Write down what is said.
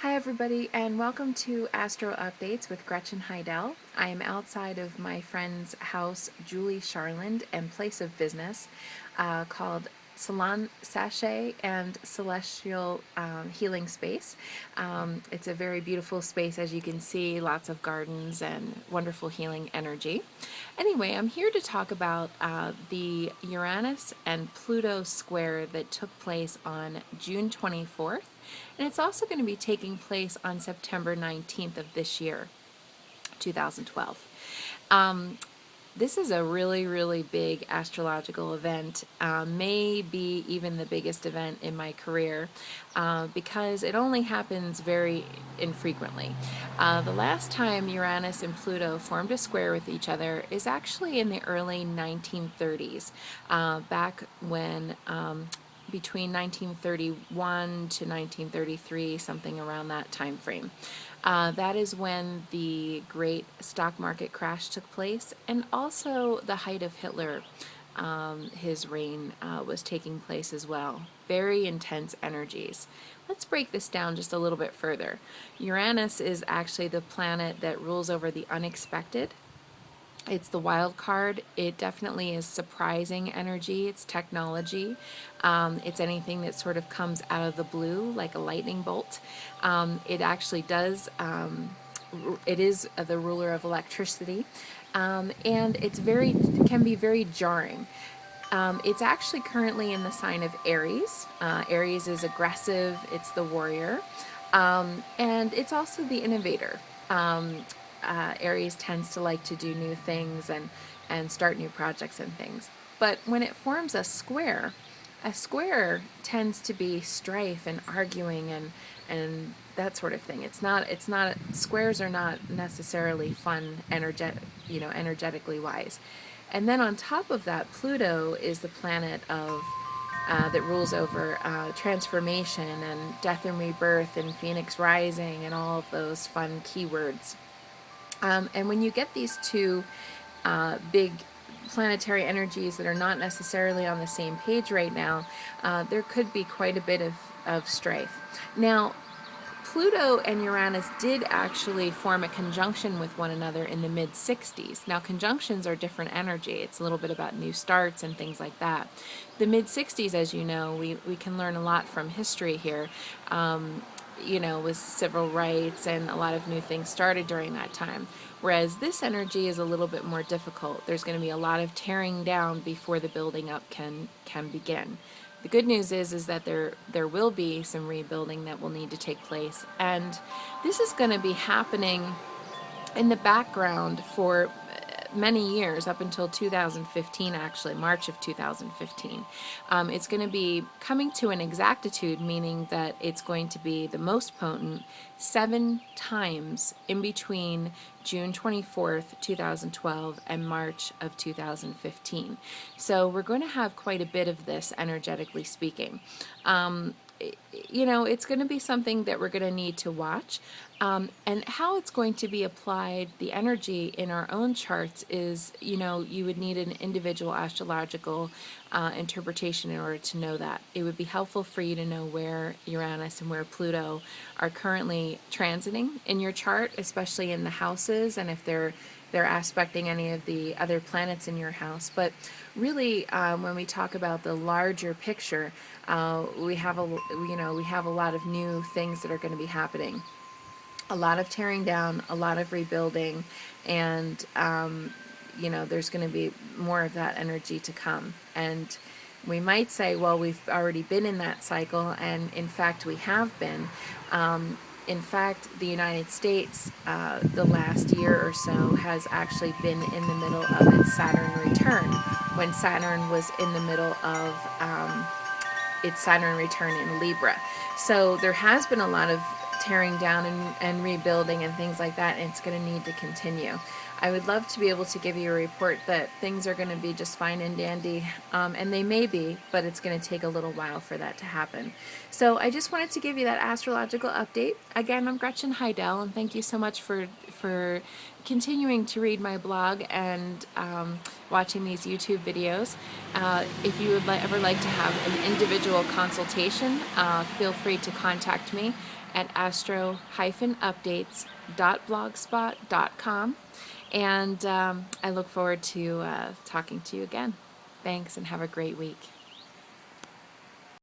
Hi everybody, and welcome to Astro Updates with Gretchen Hidell. I am outside of my friend's house, Julie Charland, and place of business called Salon Sachet and Celestial Healing Space. It's a very beautiful space, as you can see, lots of gardens and wonderful healing energy. Anyway, I'm here to talk about the Uranus and Pluto square that took place on June 24th. And it's also going to be taking place on September 19th of this year, 2012. This is a really, really big astrological event, maybe even the biggest event in my career, because it only happens very infrequently. The last time Uranus and Pluto formed a square with each other is actually in the early 1930s, back when between 1931 to 1933, something around that time frame. That is when the great stock market crash took place, and also the height of Hitler. His reign was taking place as well. Very intense energies. Let's break this down just a little bit further. Uranus is actually the planet that rules over the unexpected. It's the wild card. It definitely is surprising energy. It's technology. It's anything that sort of comes out of the blue, like a lightning bolt. It actually does, it is the ruler of electricity. And can be very jarring. It's actually currently in the sign of Aries. Aries is aggressive. It's the warrior. And it's also the innovator. Aries tends to like to do new things and start new projects and things. But when it forms a square tends to be strife and arguing and that sort of thing. Squares are not necessarily fun, energetically wise. And then on top of that, Pluto is the planet that rules over transformation and death and rebirth and Phoenix rising and all of those fun keywords. And when you get these two big planetary energies that are not necessarily on the same page right now, there could be quite a bit of strife. Now, Pluto and Uranus did actually form a conjunction with one another in the mid-60s. Now, conjunctions are different energy. It's a little bit about new starts and things like that. The mid-60s, as you know, we can learn a lot from history here. With civil rights and a lot of new things started during that time. Whereas this energy is a little bit more difficult. There's going to be a lot of tearing down before the building up can begin. The good news is that there will be some rebuilding that will need to take place, and this is going to be happening in the background for many years, up until 2015, actually, March of 2015. It's going to be coming to an exactitude, meaning that it's going to be the most potent 7 times in between June 24th, 2012 and March of 2015. So we're going to have quite a bit of this, energetically speaking. It's going to be something that we're going to need to watch. And how it's going to be applied, the energy in our own charts is, you would need an individual astrological interpretation in order to know that. It would be helpful for you to know where Uranus and where Pluto are currently transiting in your chart, especially in the houses, and if they're aspecting any of the other planets in your house. But really, when we talk about the larger picture, we have a lot of new things that are going to be happening. A lot of tearing down, a lot of rebuilding, and there's going to be more of that energy to come. And we might say, well, we've already been in that cycle, and in fact we have been. In fact, the United States, the last year or so, has actually been in the middle of its Saturn return, when Saturn was in the middle of its Saturn return in Libra. So there has been a lot of tearing down and rebuilding and things like that, and it's going to need to continue. I would love to be able to give you a report that things are going to be just fine and dandy, and they may be, but it's going to take a little while for that to happen. So I just wanted to give you that astrological update. Again, I'm Gretchen Hidell, and thank you so much for continuing to read my blog and watching these YouTube videos. If you would ever like to have an individual consultation, feel free to contact me at astro-updates.blogspot.com. And I look forward to talking to you again. Thanks, and have a great week.